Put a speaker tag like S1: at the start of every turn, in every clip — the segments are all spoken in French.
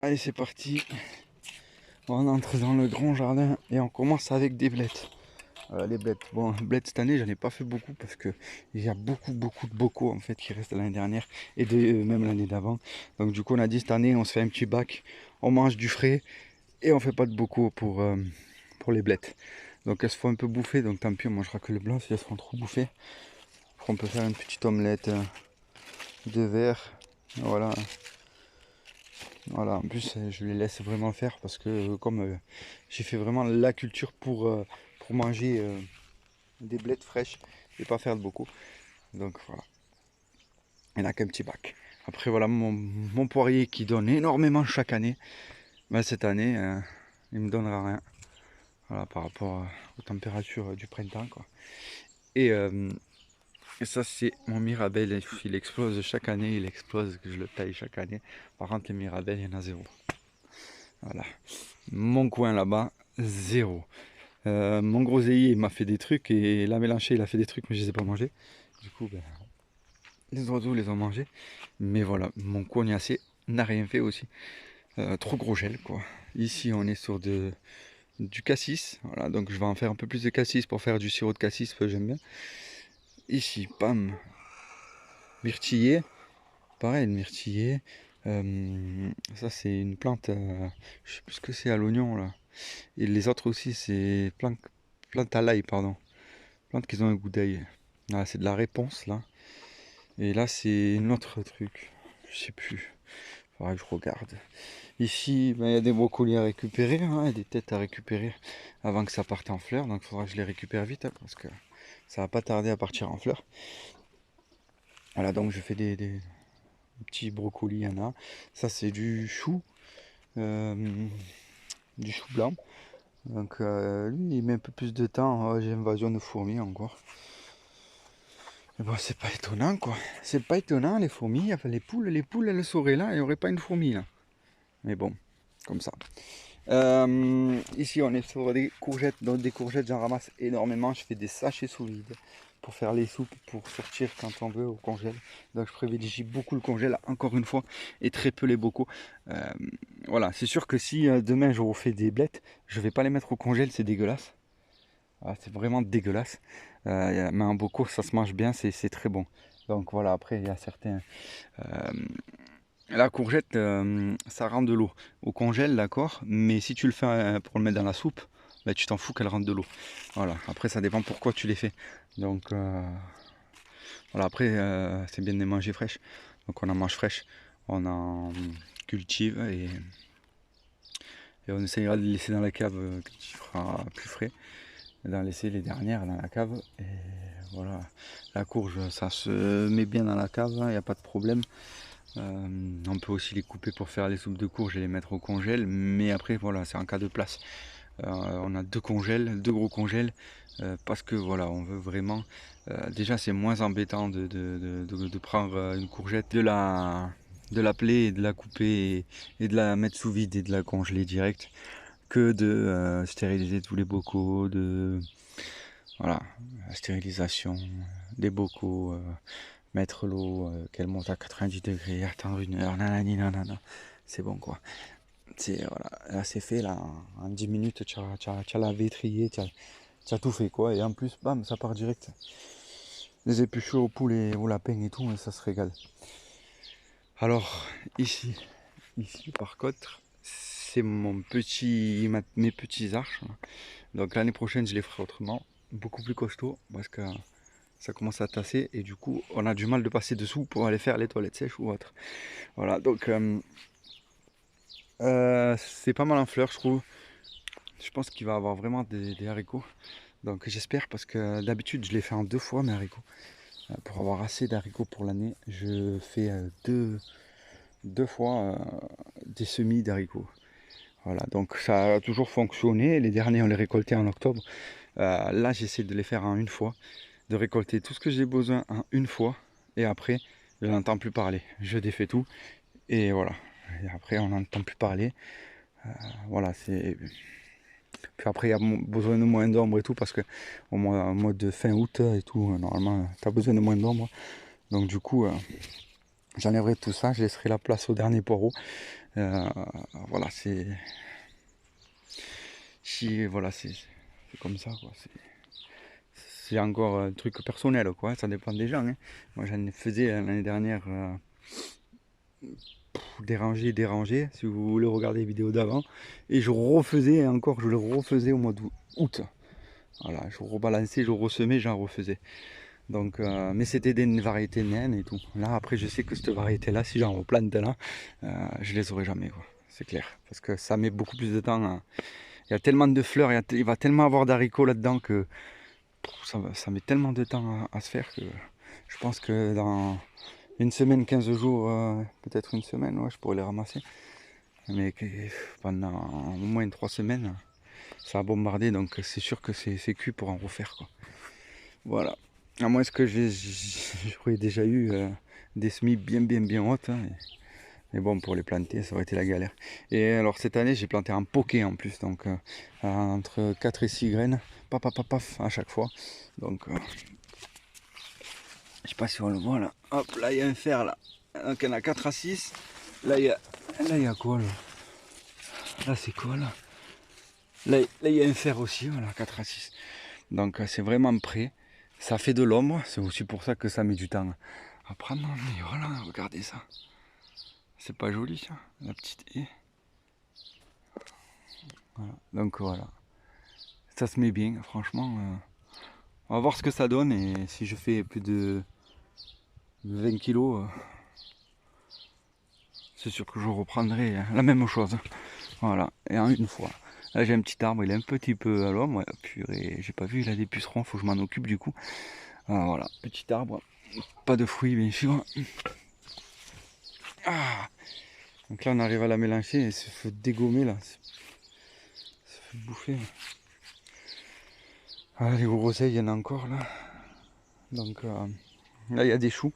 S1: Allez, c'est parti. On entre dans le grand jardin et on commence avec des blettes. Les blettes. Bon, blettes cette année, j'en ai pas fait beaucoup parce que il y a beaucoup de bocaux en fait qui restent de l'année dernière et même l'année d'avant. Donc du coup, on a dit cette année, on se fait un petit bac, on mange du frais et on fait pas de bocaux pour les blettes. Donc elles se font un peu bouffer, donc tant pis, on mangera que le blanc si elles se font trop bouffer. Après, on peut faire une petite omelette de verre. Voilà. Voilà, en plus je les laisse vraiment faire parce que comme j'ai fait vraiment la culture pour manger des blettes fraîches et pas faire de beaucoup. Donc voilà, il n'y en a qu'un petit bac. Après voilà mon poirier qui donne énormément chaque année. Ben, cette année il me donnera rien. Voilà, par rapport aux températures du printemps quoi. Et, euh, et ça c'est mon mirabelle, il explose chaque année, il explose, que je le taille chaque année. Par contre les mirabelles il y en a zéro. Voilà. Mon coin là-bas, zéro. Mon groseillier m'a fait des trucs et la mélanchée il a fait des trucs mais je les ai pas mangés. Du coup ben, les oiseaux les ont mangés. Mais voilà, mon cognacé n'a rien fait aussi. Trop gros gel quoi. Ici on est sur du cassis. Voilà, donc je vais en faire un peu plus de cassis pour faire du sirop de cassis que j'aime bien. Ici, pam, myrtillé. Pareil, le myrtillé. Ça c'est une plante, je sais plus ce que c'est à l'oignon là. Et les autres aussi c'est plante à l'ail, pardon. Plantes qui ont un goût d'ail. Ah, c'est de la réponse là. Et là c'est un autre truc. Je sais plus. Faudra que je regarde. Ici, ben, il y a des brocolis à récupérer, hein, et des têtes à récupérer avant que ça parte en fleurs. Donc il faudra que je les récupère vite hein, parce que ça va pas tarder à partir en fleurs. Voilà, donc je fais des petits brocolis, il y en a. Ça c'est euh, du chou blanc. Donc lui il met un peu plus de temps. Oh, j'ai invasion de fourmis encore. Mais bon, c'est pas étonnant quoi. C'est pas étonnant les fourmis. Enfin, les poules elles seraient là, il n'y aurait pas une fourmi là. Mais bon, comme ça. Ici on est sur des courgettes. Donc des courgettes j'en ramasse énormément. Je fais des sachets sous vide pour faire les soupes, pour sortir quand on veut au congèle. Donc je privilégie beaucoup le congèle encore une fois et très peu les bocaux. Euh, voilà, c'est sûr que si demain je refais des blettes, je vais pas les mettre au congèle, c'est dégueulasse. Ah, c'est vraiment dégueulasse. Mais en bocaux, ça se mange bien, c'est très bon. Donc voilà, après, il y a certains. euh, la courgette, ça rend de l'eau. Au congèle, d'accord, mais si tu le fais pour le mettre dans la soupe, bah, tu t'en fous qu'elle rentre de l'eau. Voilà, après, ça dépend pourquoi tu les fais. Donc voilà, après, c'est bien de les manger fraîches. Donc on en mange fraîches, on en cultive et on essayera de les laisser dans la cave quand il fera plus frais. D'en laisser les dernières dans la cave. Et voilà, la courge, ça se met bien dans la cave, il n'y a pas de problème. On peut aussi les couper pour faire les soupes de courge et les mettre au congèle, mais après, voilà, c'est en cas de place. On a deux gros congèles, parce que voilà, on veut vraiment. Déjà, c'est moins embêtant de prendre une courgette, de la peler et de la couper et de la mettre sous vide et de la congeler direct que de stériliser tous les bocaux, voilà, la stérilisation des bocaux, mettre l'eau, qu'elle monte à 90 degrés, attendre une heure, nanani, nanana, c'est bon quoi. C'est voilà, là c'est fait, là, en 10 minutes, tu as lavé, trié, tu as tout fait quoi, et en plus, bam, ça part direct. Les épluchures au poulet, au lapin et tout, ça se régale. Alors, ici par contre, c'est mes petits arches. Donc l'année prochaine, je les ferai autrement, beaucoup plus costaud, parce que ça commence à tasser et du coup, on a du mal de passer dessous pour aller faire les toilettes sèches ou autre. Voilà, donc c'est pas mal en fleurs, je trouve. Je pense qu'il va y avoir vraiment des haricots. Donc j'espère parce que d'habitude, je les fais en deux fois mes haricots. Pour avoir assez d'haricots pour l'année, je fais deux fois des semis d'haricots. Voilà, donc ça a toujours fonctionné. Les derniers, on les récoltait en octobre. Là, j'essaie de les faire en une fois, de récolter tout ce que j'ai besoin en une fois. Et après, je n'entends plus parler. Je défais tout. Et voilà. Et après, on n'entend plus parler. Voilà, c'est. Puis après, il y a besoin de moins d'ombre et tout, parce que au mois de fin août et tout, normalement, tu as besoin de moins d'ombre. Donc du coup, j'enlèverai tout ça, je laisserai la place au dernier poireau. Voilà, voilà, c'est comme ça, quoi. C'est encore un truc personnel, quoi. Ça dépend des gens, hein. Moi, j'en faisais l'année dernière déranger, si vous voulez regarder les vidéos d'avant. Et je refaisais, encore, je le refaisais au mois d'août. Voilà, je rebalançais, je ressemais, j'en refaisais. Donc, mais c'était des variétés naines et tout. Là, après, je sais que cette variété-là, si j'en replante là, je les aurai jamais, quoi. C'est clair. Parce que ça met beaucoup plus de temps. Il y a tellement de fleurs, il va tellement avoir d'haricots là-dedans que ça met tellement de temps à se faire que je pense que dans une semaine, 15 jours, peut-être une semaine, ouais, je pourrais les ramasser. Mais pendant au moins 3 semaines, ça a bombardé, donc c'est sûr que c'est cuit pour en refaire, quoi. Voilà. À moins que j'aurais déjà eu des semis bien hautes, hein, mais bon, pour les planter, ça aurait été la galère. Et alors cette année, j'ai planté un poké en plus, donc entre 4 et 6 graines, paf, paf, paf, paf, à chaque fois. Donc, je sais pas si on le voit là. Hop, là il y a un fer là. Donc il y en a 4 à 6. Là il y a quoi là? Là c'est quoi là? Là il y a un fer aussi, voilà, 4 à 6. Donc c'est vraiment prêt. Ça fait de l'ombre, c'est aussi pour ça que ça met du temps à prendre. Mais voilà, regardez ça. C'est pas joli ça, la petite haie. Voilà. Donc voilà. Ça se met bien, franchement. On va voir ce que ça donne et si je fais plus de 20 kilos, c'est sûr que je reprendrai la même chose. Voilà, et en une fois. Là j'ai un petit arbre, il est un petit peu à l'ombre. Ouais, purée, j'ai pas vu, il a des pucerons, faut que je m'en occupe du coup. Voilà, petit arbre, pas de fruits bien sûr. Ah, donc là on arrive à la mélanger et se fait dégommer là. Se fait bouffer. Ah, les groseilles, il y en a encore là. Donc là il y a des choux,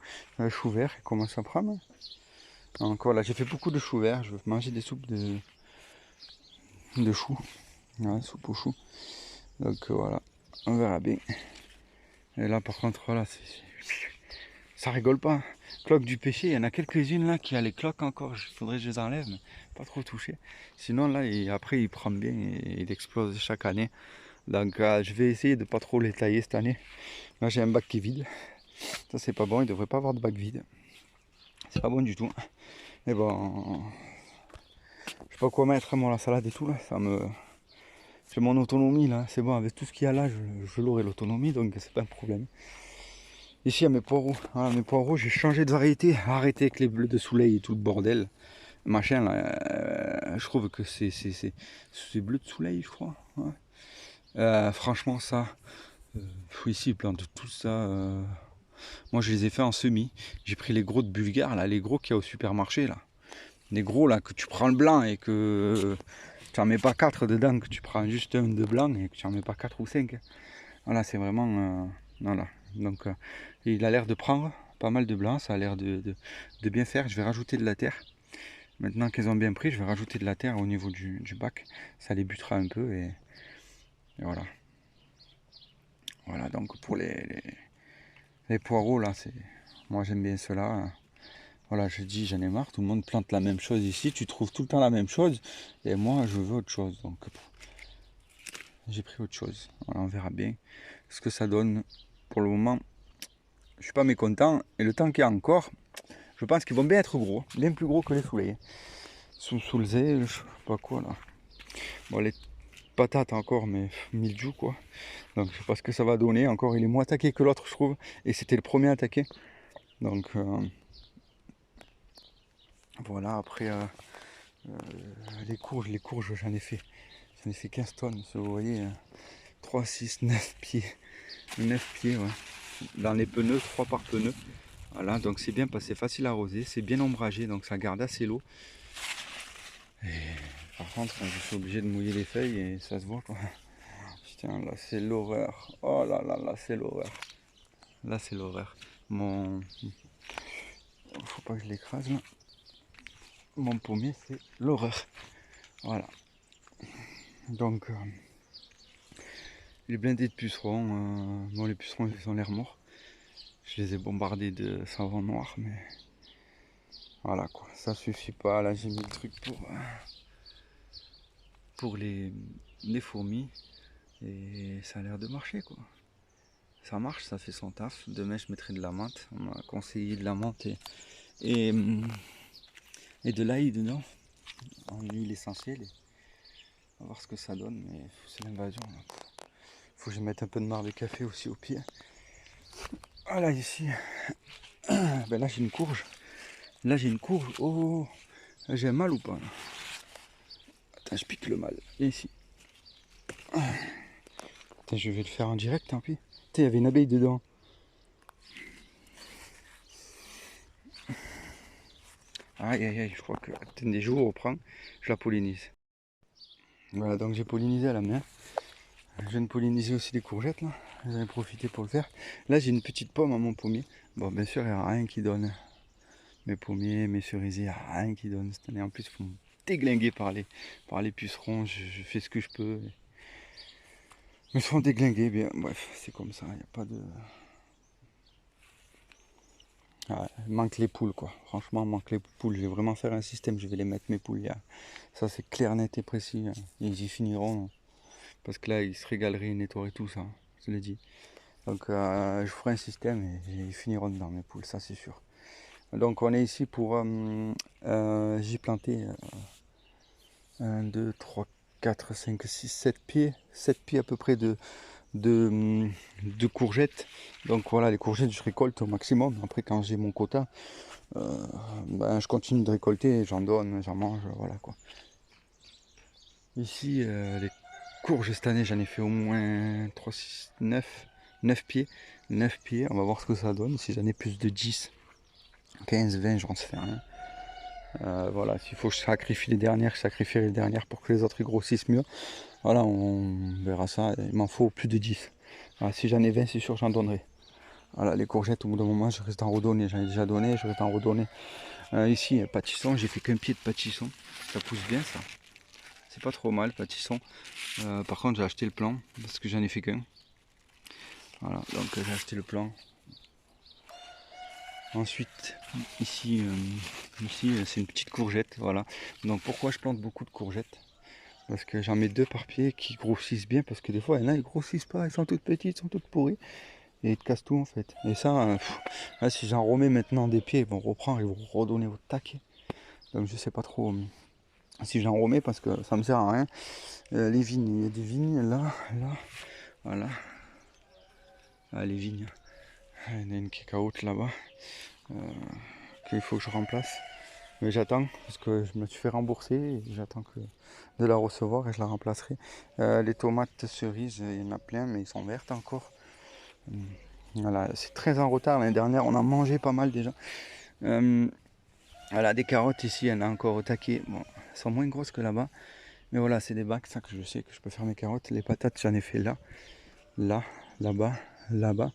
S1: choux verts, ils commencent à prendre. Encore là, j'ai fait beaucoup de choux verts, je veux manger des soupes de choux. Ouais, soupe aux choux. Donc voilà, on verra bien. Et là par contre, voilà, ça rigole pas. Cloque du péché, il y en a quelques-unes là qui a les cloques encore. Il faudrait que je les enlève, mais pas trop toucher. Sinon là, après il prend bien et il explose chaque année. Donc je vais essayer de pas trop les tailler cette année. Là j'ai un bac qui est vide. Ça c'est pas bon, il devrait pas avoir de bac vide. C'est pas bon du tout. Mais bon, je sais pas quoi mettre à la salade et tout là. J'ai mon autonomie là, c'est bon, avec tout ce qu'il y a là, je l'aurai l'autonomie, donc c'est pas un problème. Ici, il y a mes poireaux. Voilà, mes poireaux, j'ai changé de variété. Arrêté avec les bleus de soleil et tout le bordel. Machin, là, je trouve que c'est bleu de soleil, je crois. Ouais. Franchement, ça, ici, ils plantent tout ça. Moi, je les ai fait en semis. J'ai pris les gros de Bulgare, là, les gros qu'il y a au supermarché, là. Les gros, là, que tu prends le blanc et que tu n'en mets pas 4 dedans, que tu prends juste un de blanc et que tu n'en mets pas 4 ou 5. Voilà, c'est vraiment... voilà. Donc, il a l'air de prendre pas mal de blanc, ça a l'air de bien faire. Je vais rajouter de la terre. Maintenant qu'ils ont bien pris, je vais rajouter de la terre au niveau du bac. Ça les butera un peu et voilà. Voilà, donc pour les poireaux, là, moi j'aime bien cela. Voilà, je dis, j'en ai marre, tout le monde plante la même chose ici, tu trouves tout le temps la même chose, et moi je veux autre chose. Donc j'ai pris autre chose. Voilà, on verra bien ce que ça donne. Pour le moment, je suis pas mécontent, et le temps qu'il y a encore, je pense qu'ils vont bien être gros, bien plus gros que les soulets. Sous le zé, je sais pas quoi là. Bon, les patates encore, mais mildiou quoi. Donc je sais pas ce que ça va donner. Encore, il est moins attaqué que l'autre, je trouve. Et c'était le premier attaqué. Donc voilà, après les courges, j'en ai fait 15 tonnes. Vous voyez, 3, 6, 9 pieds. 9 pieds, ouais. Dans les pneus, 3 par pneu. Voilà, donc c'est bien parce que c'est facile à arroser, c'est bien ombragé, donc ça garde assez l'eau. Et par contre, je suis obligé de mouiller les feuilles et ça se voit quoi. Putain, là c'est l'horreur. Oh là là, là c'est l'horreur. Là c'est l'horreur. Faut pas que je l'écrase là. Mon pommier c'est l'horreur. Voilà. Donc, il est blindé de pucerons. Bon, les pucerons ils ont l'air morts. Je les ai bombardés de savon noir, mais Voilà quoi, ça suffit pas. Là j'ai mis le truc pour les fourmis et ça a l'air de marcher quoi. Ça marche, ça fait son taf. Demain je mettrai de la menthe. On m'a conseillé de la menthe et, et de l'ail dedans en huile essentielle. On va voir ce que ça donne, mais c'est l'invasion. Faut que je mette un peu de marc de café aussi au pied. Voilà ici. Ben là j'ai une courge. Là j'ai une courge. Oh, j'ai un mal ou pas là? Attends, je pique le mal. Et ici. Attends, je vais le faire en direct, tant pis. Il y avait une abeille dedans. Aïe aïe aïe, je crois que attendez, je vous reprends. Je la pollinise. Voilà, donc j'ai pollinisé à la main. Je viens de polliniser aussi les courgettes là. J'en ai profité pour le faire. Là j'ai une petite pomme à mon pommier. Bon, bien sûr, il n'y a rien qui donne. Mes pommiers, mes cerisiers, il n'y a rien qui donne cette année. En plus, il faut me déglinguer par les pucerons. Je fais ce que je peux. Ils me font déglinguer. Bien, bref, c'est comme ça. Il n'y a pas de. Ah, il manque les poules quoi. Franchement, il manque les poules. Je vais vraiment faire un système. Je vais les mettre mes poules. Ça, c'est clair, net et précis. Ils y finiront. Parce que là, ils se régaleraient, ils nettoieraient tout ça. Je te l'ai dit. Donc, je ferai un système et ils finiront dedans mes poules. Ça, c'est sûr. Donc, on est ici pour. J'ai planté 1, 2, 3, 4, 5, 6, 7 pieds. 7 pieds à peu près de courgettes. Donc voilà, les courgettes, je récolte au maximum. Après, quand j'ai mon quota, ben, je continue de récolter, j'en donne, j'en mange, voilà quoi. Ici, les courges cette année, j'en ai fait au moins 3, 6, 9 pieds. 9 pieds, on va voir ce que ça donne. Si j'en ai plus de 10, 15, 20, j'en sais rien. Voilà, s'il faut que je sacrifie les dernières, je sacrifierai les dernières pour que les autres grossissent mieux. Voilà, on verra ça. Il m'en faut plus de 10. Voilà, si j'en ai 20, c'est sûr, j'en donnerai. Voilà, les courgettes, au bout d'un moment, je risque d'en redonner. J'en ai déjà donné, je risque d'en redonner. Ici, pâtisson, j'ai fait qu'un pied de pâtisson. Ça pousse bien, ça. C'est pas trop mal, pâtisson. Par contre, j'ai acheté le plan parce que j'en ai fait qu'un. Voilà, donc j'ai acheté le plan. Ensuite, ici, c'est une petite courgette. Voilà. Donc, pourquoi je plante beaucoup de courgettes? Parce que j'en mets 2 par pied qui grossissent bien. Parce que des fois, il y en a, ils grossissent pas. Elles sont toutes petites, sont toutes pourries. Et ils te cassent tout en fait. Et ça, là, si j'en remets maintenant des pieds, ils vont reprendre, ils vont redonner au taquet. Donc je sais pas trop si j'en remets parce que ça me sert à rien. Les vignes, il y a des vignes là, voilà. Ah, les vignes. Il y en a une qui est haute là-bas. Qu'il faut que je remplace. Mais j'attends parce que je me suis fait rembourser et j'attends de la recevoir et je la remplacerai. Les tomates cerises, il y en a plein mais ils sont vertes encore. Voilà, c'est très en retard. L'année dernière, on en mangeait pas mal déjà. Voilà, des carottes ici, il y en a encore au taquet. Bon, elles sont moins grosses que là-bas. Mais voilà, c'est des bacs, ça que je sais que je peux faire mes carottes. Les patates, j'en ai fait là, là-bas, là-bas.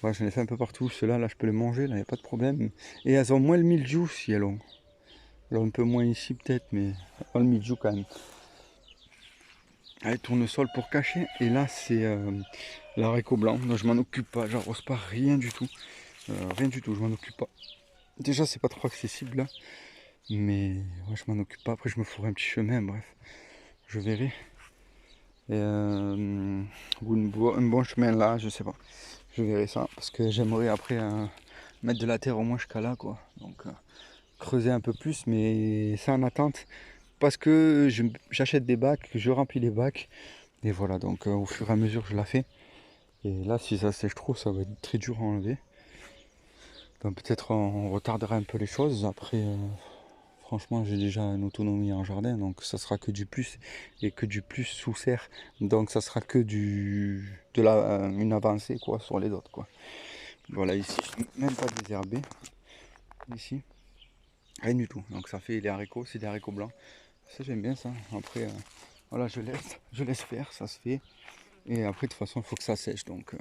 S1: Voilà, j'en ai fait un peu partout. Ceux-là, là, je peux les manger, là, il n'y a pas de problème. Et elles ont moins le mildiou si elles ont. Alors un peu moins ici peut-être, mais elles ont le mildiou quand même. Allez, tournesol pour cacher. Et là, c'est l'haricot blanc. Donc je m'en occupe pas, j'arrose pas rien du tout. Rien du tout, je m'en occupe pas. Déjà, c'est pas trop accessible là. Mais ouais, je m'en occupe pas. Après, je me ferai un petit chemin, bref. Je verrai. Et, ou un bon chemin là, je sais pas. Je verrai ça. Parce que j'aimerais après mettre de la terre au moins jusqu'à là, quoi. Donc, creuser un peu plus, mais c'est en attente. Parce que j'achète des bacs, je remplis les bacs. Et voilà, donc au fur et à mesure, je la fais. Et là, si ça sèche trop, ça va être très dur à enlever. Donc peut-être on retardera un peu les choses. Après, franchement, j'ai déjà une autonomie en jardin, donc ça sera que du plus et que du plus sous serre. Donc ça sera que une avancée quoi sur les autres quoi. Voilà ici, même pas désherbé. Ici, rien du tout. Donc ça fait les haricots, c'est des haricots blancs. Ça j'aime bien ça. Après, voilà, je laisse faire, ça se fait. Et après de toute façon, il faut que ça sèche. Donc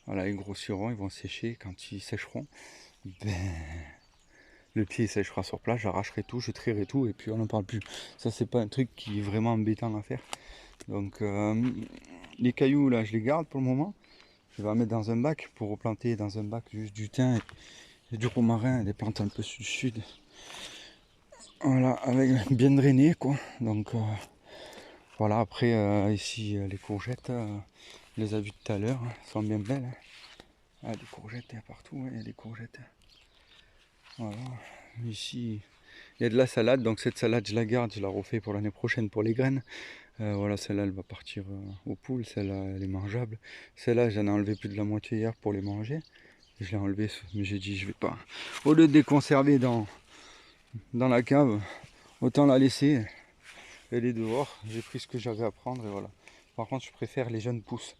S1: voilà, ils grossiront, ils vont sécher. Quand ils sécheront, ben, le pied il sèchera sur place, j'arracherai tout, je trierai tout et puis on n'en parle plus. Ça c'est pas un truc qui est vraiment embêtant à faire. Donc les cailloux là je les garde pour le moment. Je vais en mettre dans un bac pour replanter dans un bac juste du thym et du romarin, des plantes un peu sud-sud. Voilà, avec bien drainé quoi. Donc voilà, après ici les courgettes, on les a vues tout à l'heure, elles sont bien belles. Ah, des courgettes, il y a partout, ouais, il y a des courgettes. Voilà, ici il y a de la salade, donc cette salade je la garde, je la refais pour l'année prochaine pour les graines. Voilà, celle-là elle va partir aux poules, celle-là elle est mangeable. Celle-là j'en ai enlevé plus de la moitié hier pour les manger. Je l'ai enlevé, mais j'ai dit je vais pas. Au lieu de les conserver dans la cave, autant la laisser. Elle est dehors, j'ai pris ce que j'avais à prendre et voilà. Par contre je préfère les jeunes pousses.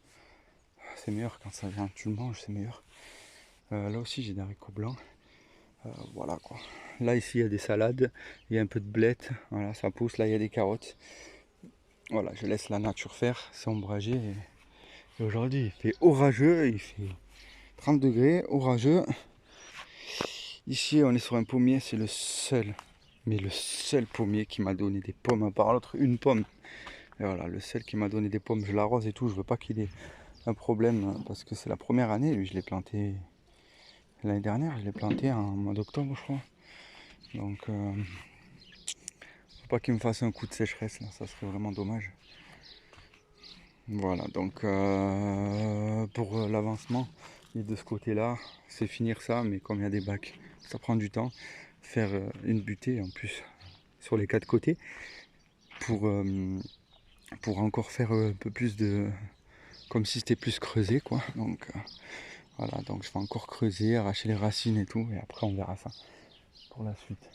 S1: C'est meilleur quand ça vient, tu le manges, c'est meilleur. Là aussi j'ai des haricots blancs. Voilà quoi. Là ici il y a des salades, il y a un peu de blettes, voilà ça pousse, là il y a des carottes. Voilà, je laisse la nature faire, c'est ombragé. Et aujourd'hui il fait orageux, il fait 30 degrés, orageux. Ici on est sur un pommier, c'est le seul, mais le seul pommier qui m'a donné des pommes, à part l'autre, une pomme. Et voilà, le seul qui m'a donné des pommes, je l'arrose et tout, je veux pas qu'il ait un problème parce que c'est la première année, lui je l'ai planté l'année dernière, je l'ai planté en mois d'octobre je crois. Donc faut pas qu'il me fasse un coup de sécheresse là, ça serait vraiment dommage. Voilà, donc pour l'avancement et de ce côté là, c'est finir ça, mais comme il y a des bacs, ça prend du temps. Faire une butée en plus sur les quatre côtés pour, pour encore faire un peu plus de, comme si c'était plus creusé quoi. Donc voilà, donc je vais encore creuser, arracher les racines et tout, et après on verra ça pour la suite.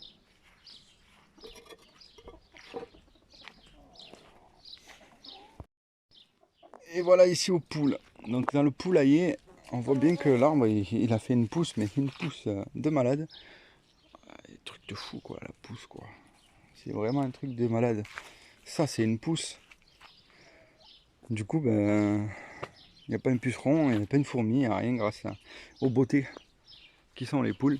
S1: Et voilà ici aux poules. Donc dans le poulailler, on voit bien que l'arbre il a fait une pousse, mais une pousse de malade. Un truc de fou quoi, la pousse quoi. C'est vraiment un truc de malade. Ça c'est une pousse. Du coup ben il n'y a pas un puceron, il n'y a pas une fourmi, il n'y a rien grâce aux beautés qui sont les poules.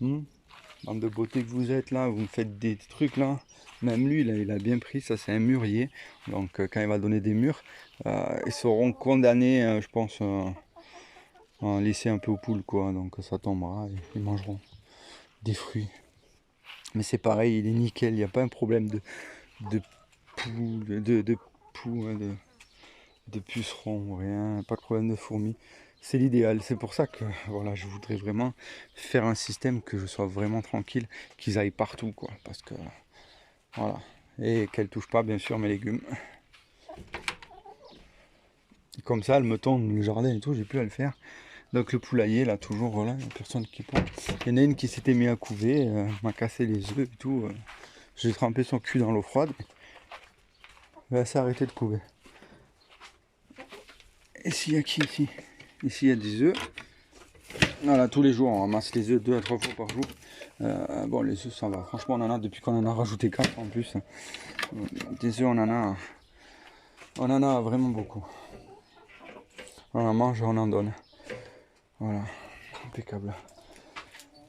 S1: Bande de beauté que vous êtes là, vous me faites des trucs là. Même lui, là, il a bien pris, ça c'est un mûrier. Donc quand il va donner des mûres, ils seront condamnés, je pense, à laisser un peu aux poules quoi. Donc ça tombera et ils mangeront des fruits. Mais c'est pareil, il est nickel, il n'y a pas un problème de poux, de poux, hein, de pucerons, rien, pas de problème de fourmis. C'est l'idéal, c'est pour ça que voilà, je voudrais vraiment faire un système que je sois vraiment tranquille, qu'ils aillent partout quoi, parce que voilà, et qu'elles touchent pas bien sûr mes légumes. Comme ça, elles me tondent le jardin et tout, j'ai plus à le faire. Donc le poulailler là, toujours voilà, il y a personne qui prend. Il y en a une qui s'était mis à couver, m'a cassé les œufs et tout. J'ai trempé son cul dans l'eau froide. Elle s'est arrêtée de couver. Et s'il y a qui ici? Ici il y a des œufs. Voilà, tous les jours on ramasse les œufs 2 à 3 fois par jour. Bon, les œufs ça va. Franchement, on en a depuis qu'on en a rajouté 4 en plus. Des œufs, on en a vraiment beaucoup. On en mange, on en donne. Voilà, impeccable.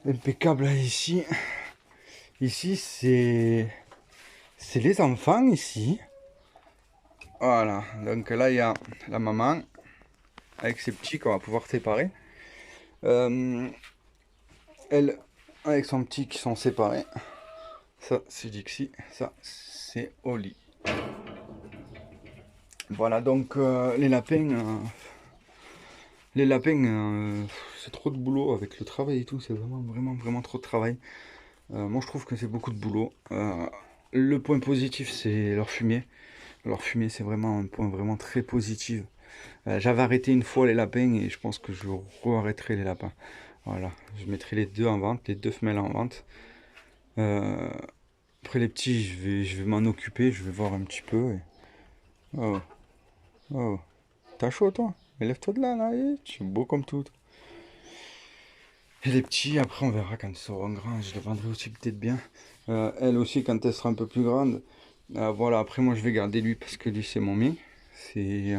S1: Impeccable ici. Ici, c'est les enfants ici. Voilà, donc là il y a la maman avec ses petits qu'on va pouvoir séparer. Elle avec son petit qui sont séparés. Ça c'est Dixie, ça c'est Oli. Voilà donc les lapins c'est trop de boulot avec le travail et tout, c'est vraiment trop de travail. Moi je trouve que c'est beaucoup de boulot. Le point positif c'est leur fumier. Leur fumier c'est vraiment un point vraiment très positif. J'avais arrêté une fois les lapins et je pense que je re-arrêterai les lapins. Voilà, je mettrai les deux en vente, les deux femelles en vente. Après les petits, je vais m'en occuper, je vais voir un petit peu. Oh, oh, t'as chaud toi? Lève-toi de là, là, tu es beau comme tout. Et les petits, après on verra quand ils seront grands, je les vendrai aussi peut-être bien. Elle aussi quand elle sera un peu plus grande. Voilà, après moi je vais garder lui parce que lui c'est mon mien. C'est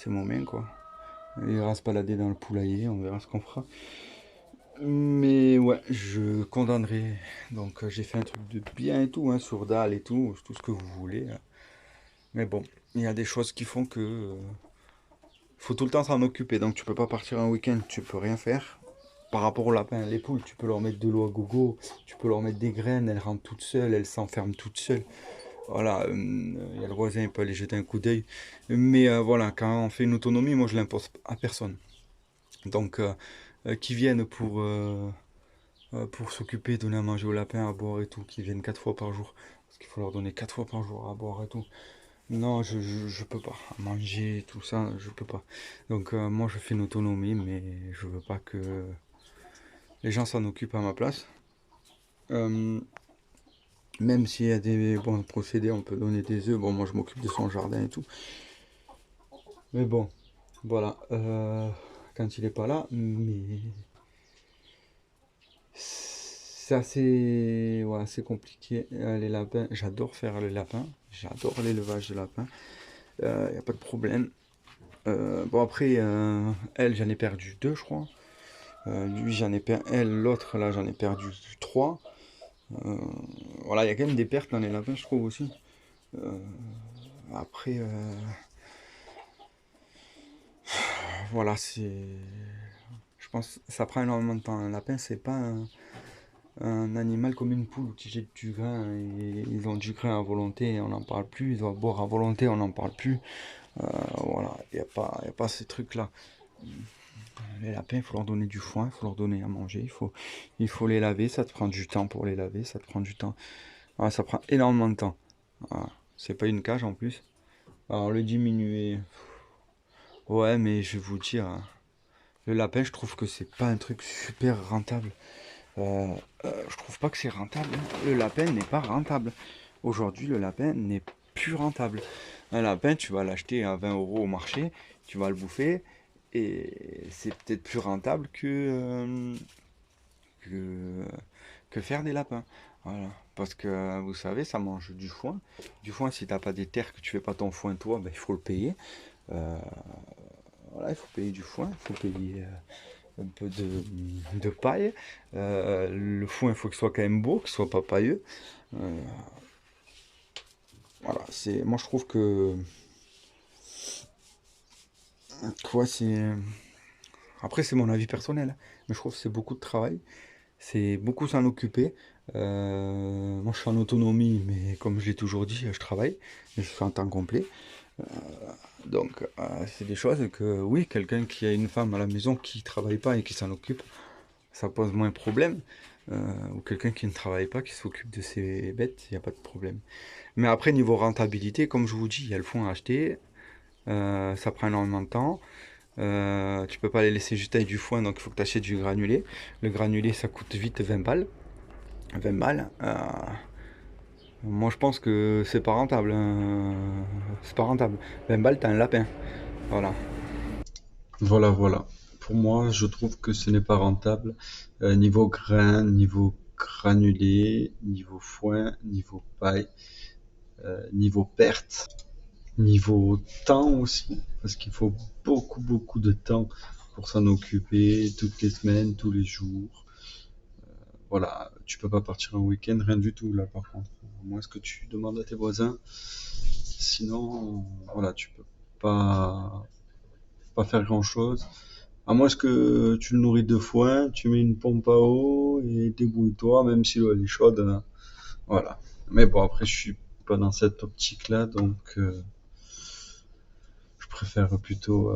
S1: mon mien quoi. Il ira se balader dans le poulailler, on verra ce qu'on fera. Mais ouais, je condamnerai. Donc j'ai fait un truc de bien et tout, hein, sur dalle et tout ce que vous voulez. Mais bon, il y a des choses qui font que faut tout le temps s'en occuper. Donc tu peux pas partir un week-end, tu peux rien faire. par rapport au lapin, les poules, tu peux leur mettre de l'eau à gogo, tu peux leur mettre des graines, elles rentrent toutes seules, elles s'enferment toutes seules. Voilà, il y a le voisin, il peut aller jeter un coup d'œil. Mais voilà, quand on fait une autonomie, moi je l'impose à personne. Donc, qui viennent pour s'occuper, donner à manger au lapin, à boire et tout, qui viennent 4 fois par jour. Parce qu'il faut leur donner 4 fois par jour à boire et tout. Non, je peux pas. À manger, tout ça, je peux pas. Donc, moi je fais une autonomie, mais je veux pas que les gens s'en occupent à ma place. Euh, Même s'il y a des bons procédés, on peut donner des œufs. Bon, moi je m'occupe de son jardin et tout. Mais bon, voilà. Quand il est pas là, mais c'est assez, ouais, assez compliqué. Les lapins, j'adore faire les lapins. J'adore l'élevage de lapins. Il n'y a pas de problème. Bon, après, elle, j'en ai perdu deux, je crois. Lui, j'en ai perdu. Elle, l'autre, là, j'en ai perdu trois. Euh, voilà, il y a quand même des pertes dans les lapins, je trouve aussi. Euh, Après, voilà, c'est. Je pense que ça prend énormément de temps. Un lapin, c'est pas un animal comme une poule qui jette du grain et ils ont du grain à volonté et on n'en parle plus. Ils doivent boire à volonté, on n'en parle plus. Voilà, y a pas ces trucs-là. Les lapins, il faut leur donner du foin, il faut leur donner à manger, il faut les laver. Ça te prend du temps pour les laver, ça te prend du temps. Voilà, ça prend énormément de temps. Voilà. C'est pas une cage en plus. Alors le diminuer, ouais, mais je vais vous dire, hein, le lapin, je trouve que c'est pas un truc super rentable. Euh, je trouve pas que c'est rentable, hein. Le lapin n'est pas rentable. Aujourd'hui, le lapin n'est plus rentable. Un lapin, tu vas l'acheter à 20 euros au marché, tu vas le bouffer, et c'est peut-être plus rentable que, que faire des lapins. Voilà. Parce que vous savez, ça mange du foin. Du foin, si t'as pas des terres que tu fais pas ton foin toi, ben, il faut le payer. Euh, voilà, il faut payer du foin, il faut payer un peu de paille. Le foin, il faut qu'il soit quand même beau, qu'il soit pas pailleux. Euh, voilà, c'est, moi je trouve que quoi, c'est. Après, c'est mon avis personnel, hein, mais je trouve que c'est beaucoup de travail, c'est beaucoup s'en occuper. Moi, je suis en autonomie, mais comme je l'ai toujours dit, je travaille, je suis en temps complet. Donc, c'est des choses que, oui, quelqu'un qui a une femme à la maison qui travaille pas et qui s'en occupe, ça pose moins de problème. Ou quelqu'un qui ne travaille pas, qui s'occupe de ses bêtes, il n'y a pas de problème. Mais après, niveau rentabilité, comme je vous dis, il y a le fonds à acheter, ça prend énormément de temps. Tu peux pas les laisser juste avec du foin, donc il faut que tu achètes du granulé. Le granulé, ça coûte vite 20 balles. 20 balles. Moi, je pense que c'est pas rentable, hein. C'est pas rentable. 20 balles, t'as un lapin. Voilà. Voilà, voilà. Pour moi, je trouve que ce n'est pas rentable. Niveau grain, niveau granulé, niveau foin, niveau paille, niveau perte, niveau temps aussi, parce qu'il faut beaucoup, beaucoup de temps pour s'en occuper, toutes les semaines, tous les jours. Voilà, tu peux pas partir un week-end, rien du tout là par contre. Moi, ce que tu demandes à tes voisins, sinon, voilà, tu peux pas, pas faire grand-chose. À moins que tu le nourris de foin, tu mets une pompe à eau et débrouille-toi, même si l'eau elle est chaude, hein. Voilà. Mais bon, après, je suis pas dans cette optique-là, donc je préfère plutôt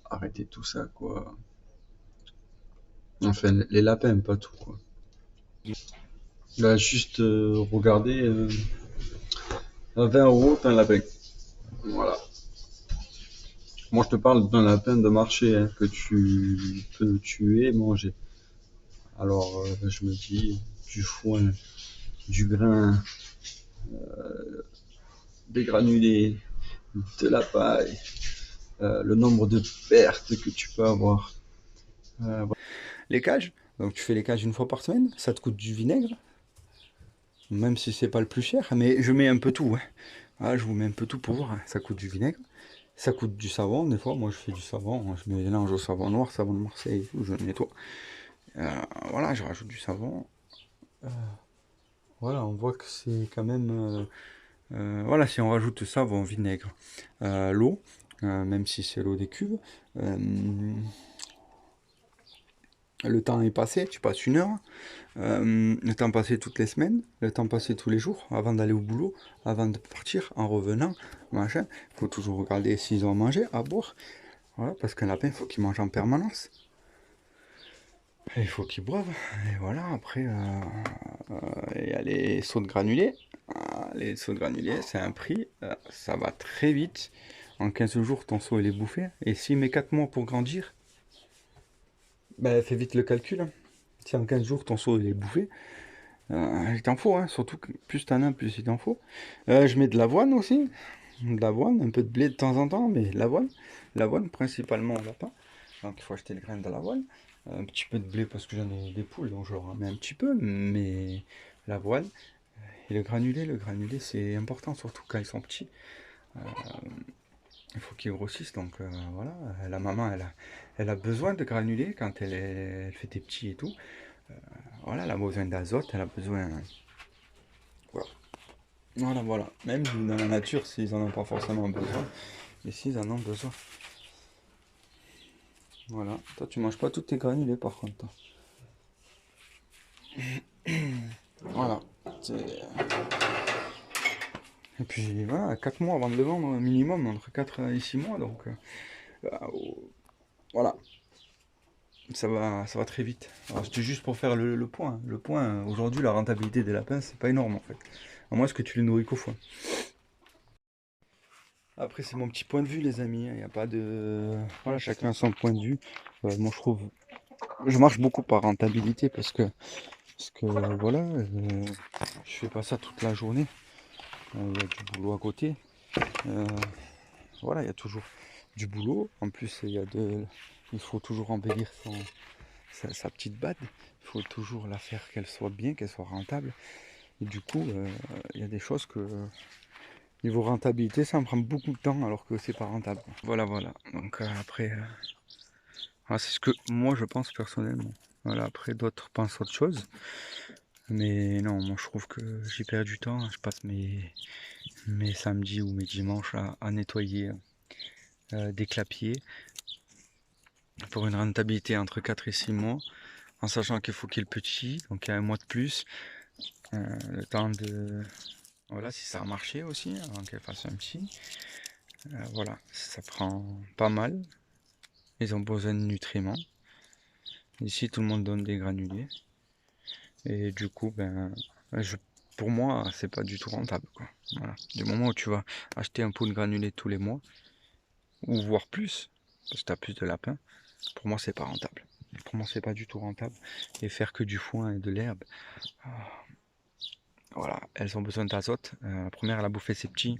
S1: arrêter tout ça, quoi. Enfin, les lapins, pas tout, quoi. Là, juste regarder, à 20 euros, t'as un lapin. Voilà. Moi, je te parle d'un lapin de marché, hein, que tu peux tuer et manger. Alors, je me dis, du foin, du grain, des granulés, de la paille, le nombre de pertes que tu peux avoir. Voilà. Les cages, donc tu fais les cages une fois par semaine, ça te coûte du vinaigre, même si c'est pas le plus cher, mais je mets un peu tout, hein. Voilà, je vous mets un peu tout pour voir, hein. Ça coûte du vinaigre, ça coûte du savon, des fois, moi je fais du savon, je mélange au savon noir, savon de Marseille et tout, je nettoie. Voilà, je rajoute du savon. Euh, voilà, on voit que c'est quand même. Voilà, si on rajoute savon, vinaigre, l'eau, même si c'est l'eau des cuves, euh, Le temps est passé, tu passes 1 heure. Le temps passé toutes les semaines, le temps passé tous les jours, avant d'aller au boulot, avant de partir, en revenant, machin. Il faut toujours regarder s'ils ont à manger, à boire. Voilà, parce qu'un lapin, il faut qu'il mange en permanence. Et il faut qu'il boive. Et voilà, après, il y a les sauts de granulés. Ah, les sauts de granulés, c'est un prix. Ça va très vite. En 15 jours, ton seau, il est bouffé. Et s'il met 4 mois pour grandir, ben, fais vite le calcul, hein. Si en 15 jours, ton seau, il est bouffé, il t'en faut, hein. Surtout que plus t'en as, plus il t'en faut. Je mets de l'avoine aussi. De l'avoine, un peu de blé de temps en temps, mais l'avoine. L'avoine, principalement au lapin. Donc il faut acheter les graines de l'avoine. Un petit peu de blé parce que j'en ai des poules, donc je leur en mets un petit peu, mais l'avoine. Et le granulé c'est important, surtout quand ils sont petits. Euh, il faut qu'ils grossissent, donc voilà. La maman, elle a besoin de granulés quand elle fait des petits et tout. Voilà, elle a besoin d'azote, elle a besoin. Voilà. Voilà, voilà. Même dans la nature, s'ils en ont pas forcément besoin, mais s'ils en ont besoin. Voilà. Toi, tu manges pas tous tes granulés par contre, toi. Voilà. Et puis voilà, 4 mois avant de le vendre, minimum, entre 4 et 6 mois. Donc voilà, ça va très vite. Alors c'était juste pour faire le point. Le point, aujourd'hui, la rentabilité des lapins, c'est pas énorme en fait. À moins que tu les nourris qu'au foin. Après, c'est mon petit point de vue, les amis. Il n'y a pas de. Voilà, chacun a son point de vue. Moi, je trouve. Je marche beaucoup par rentabilité parce que voilà, je fais pas ça toute la journée. Il y a du boulot à côté. Euh, voilà, il y a toujours du boulot. En plus, il faut toujours embellir sa petite bad. Il faut toujours la faire qu'elle soit bien, qu'elle soit rentable. Et du coup, il y a des choses que niveau rentabilité, ça me prend beaucoup de temps alors que c'est pas rentable. Voilà, voilà. Donc après, voilà, c'est ce que moi je pense personnellement. Voilà, après d'autres pensent autre chose. Mais non, moi je trouve que j'y perds du temps. Je passe mes samedis ou mes dimanches à nettoyer des clapiers pour une rentabilité entre 4 et 6 mois, en sachant qu'il faut qu'il y ait le petit, donc il y a 1 mois de plus, le temps de... Voilà, si ça a marché aussi, avant qu'elle fasse un petit. Voilà, ça prend pas mal. Ils ont besoin de nutriments. Ici, tout le monde donne des granulés. Et du coup, ben, pour moi, c'est pas du tout rentable, quoi. Voilà. Du moment où tu vas acheter un pot de granulés tous les mois, ou voire plus, parce que tu as plus de lapins, pour moi, c'est pas rentable. Pour moi, c'est pas du tout rentable. Et faire que du foin et de l'herbe, voilà, elles ont besoin d'azote. La première, elle a bouffé ses petits.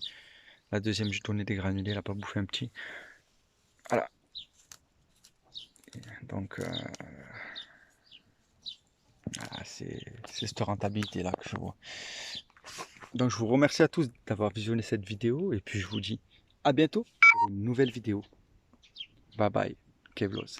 S1: La deuxième, je donnais des granulés, elle a pas bouffé un petit. Voilà. Donc, voilà, c'est cette rentabilité-là que je vois. Donc, je vous remercie à tous d'avoir visionné cette vidéo. Et puis, je vous dis à bientôt pour une nouvelle vidéo. Bye bye, Kevlos.